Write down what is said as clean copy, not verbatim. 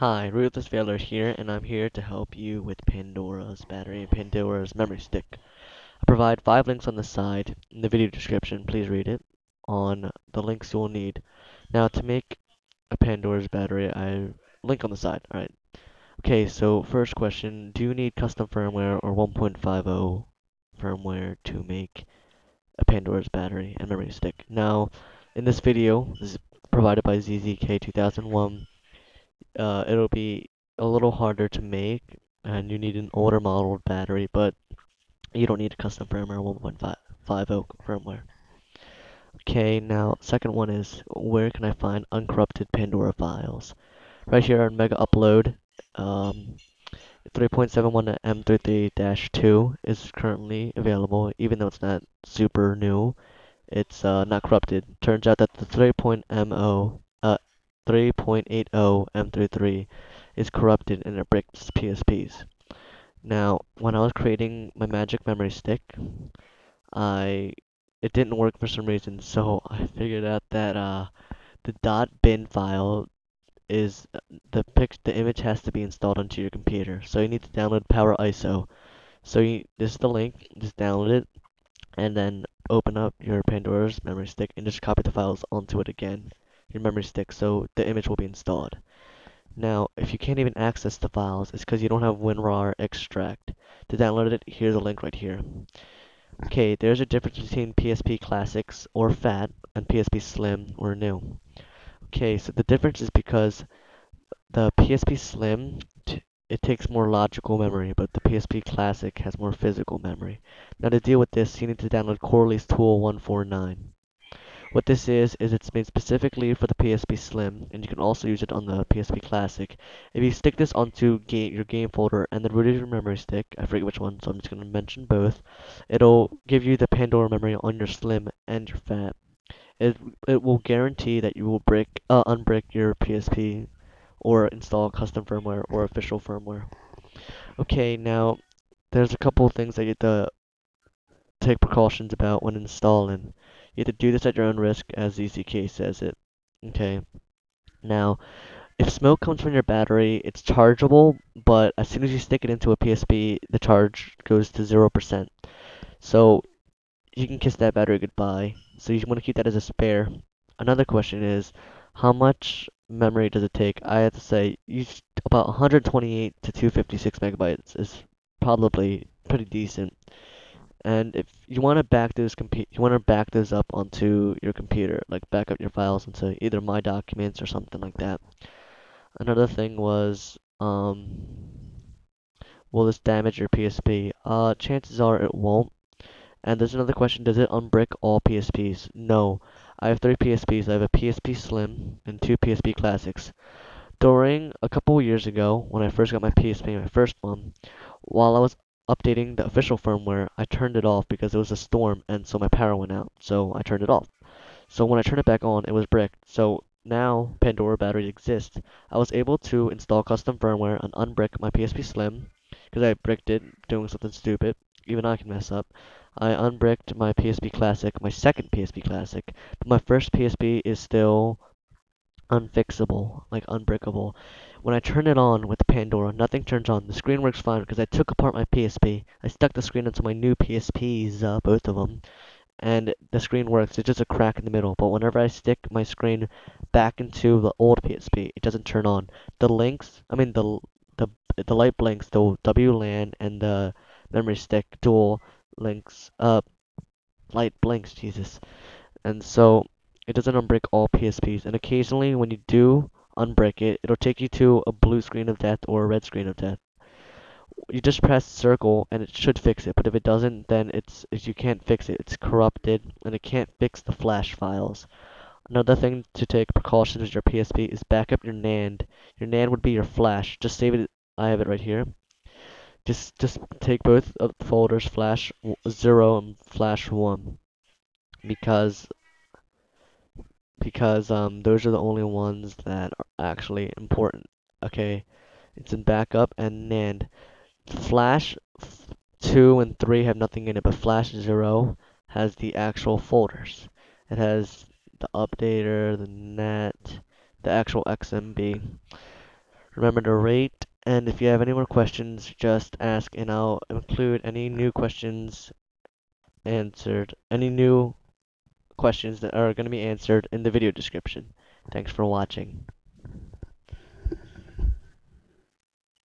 Hi, Ruthless Veiler here, and I'm here to help you with Pandora's battery and Pandora's memory stick. I provide 5 links on the side in the video description. Please read it on the links you will need. Now, to make a Pandora's battery, I link on the side. Alright. Okay, so first question, do you need custom firmware or 1.50 firmware to make a Pandora's battery and memory stick? Now, in this video, this is provided by ZZK2001. It'll be a little harder to make, and you need an older model battery, but you don't need a custom firmware 1.50 firmware. Okay, now second one is where can I find uncorrupted Pandora files? Right here on Mega Upload, 3.71 M33-2 is currently available, even though it's not super new. It's not corrupted. Turns out that the 3.80 M33 is corrupted and it breaks PSPs. Now, when I was creating my magic memory stick, it didn't work for some reason, so I figured out that the .bin file is the image has to be installed onto your computer. So you need to download Power ISO. So this is the link, just download it, and then open up your Pandora's memory stick and just copy the files onto it again, your memory stick, so the image will be installed. Now, if you can't even access the files, it's because you don't have WinRAR extract. To download it, here's a link right here. Okay, there's a difference between PSP Classics or FAT and PSP Slim or New. Okay, so the difference is because the PSP Slim, it takes more logical memory, but the PSP Classic has more physical memory. Now to deal with this, you need to download Corley's Tool 149. What this is it's made specifically for the PSP Slim, and you can also use it on the PSP Classic. If you stick this onto your game folder and then root your memory stick, I forget which one, so I'm just going to mention both, it'll give you the Pandora memory on your Slim and your Fat. It will guarantee that you will unbrick your PSP or install custom firmware or official firmware. Okay, now there's a couple of things that you have to take precautions about when installing. You have to do this at your own risk, as ZCK says it. Okay. Now, if smoke comes from your battery, it's chargeable, but as soon as you stick it into a PSP, the charge goes to 0%. So you can kiss that battery goodbye. So you want to keep that as a spare. Another question is, how much memory does it take? I have to say, about 128 to 256 megabytes is probably pretty decent. And if you want to back those up onto your computer, like back up your files into either My Documents or something like that. Another thing was, will this damage your PSP? Chances are it won't. And there's another question, does it unbrick all PSPs? No. I have 3 PSPs. I have a PSP Slim and 2 PSP Classics. During a couple of years ago, when I first got my PSP, my first one, while I was updating the official firmware, I turned it off because it was a storm and so my power went out. So I turned it off. So when I turned it back on, it was bricked. So now Pandora battery exists. I was able to install custom firmware and unbrick my PSP Slim because I bricked it doing something stupid. Even I can mess up. I unbricked my PSP Classic, my second PSP Classic, but my first PSP is still unfixable, like unbreakable. When I turn it on with Pandora, nothing turns on. The screen works fine because I took apart my PSP. I stuck the screen into my new PSPs, both of them, and the screen works. It's just a crack in the middle. But whenever I stick my screen back into the old PSP, it doesn't turn on. The links, I mean the light blinks, the WLAN and the memory stick dual links, light blinks, Jesus. And so it doesn't unbreak all PSPs. And occasionally when you do unbreak it, it'll take you to a blue screen of death or a red screen of death. You just press circle and it should fix it, but if it doesn't, then you can't fix it. It's corrupted and it can't fix the flash files. Another thing to take precautions with your PSP is back up your NAND. Your NAND would be your flash. Just save it. I have it right here. Just take both of the folders, flash 0 and flash 1, because those are the only ones that are actually important. Okay, it's in backup and NAND. Flash 2 and 3 have nothing in it, but Flash 0 has the actual folders. It has the updater, the net, the actual XMB. Remember to rate, and if you have any more questions, just ask, and I'll include any new questions any new questions that are going to be answered in the video description. Thanks for watching.